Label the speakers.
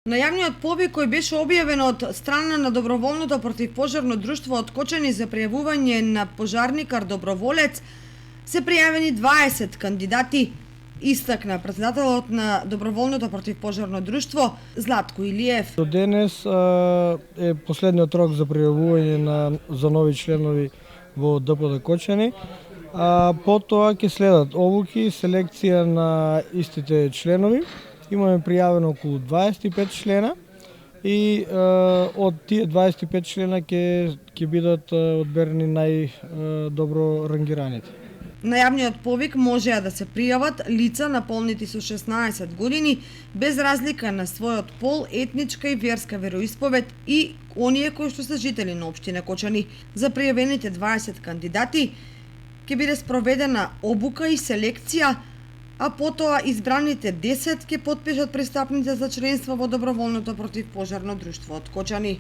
Speaker 1: Најавниот повик кој беше објавен од страна на доброволното противпожарно друштво од Кочани за пријавување на пожарникар доброволец се пријавени 20 кандидати, истакна претседателот на доброволното противпожарно друштво Златко Илиев.
Speaker 2: До денес е последниот рок за пријавување за нови членови во ДПД Кочани. Потоа ќе следат обуки, селекција на истите членови. Имаме пријавено околу 25 члена и од тие 25 члена ќе бидат одберени најдобро рангираните.
Speaker 1: На јавниот повик можеа да се пријават лица наполнети со 16 години без разлика на својот пол, етничка и верска вероисповед и оние кои што се жители на општина Кочани. За пријавените 20 кандидати ќе биде спроведена обука и селекција, а потоа избраните 10 ќе потпишат пристапните за членство во доброволното противпожарно друштво од Кочани.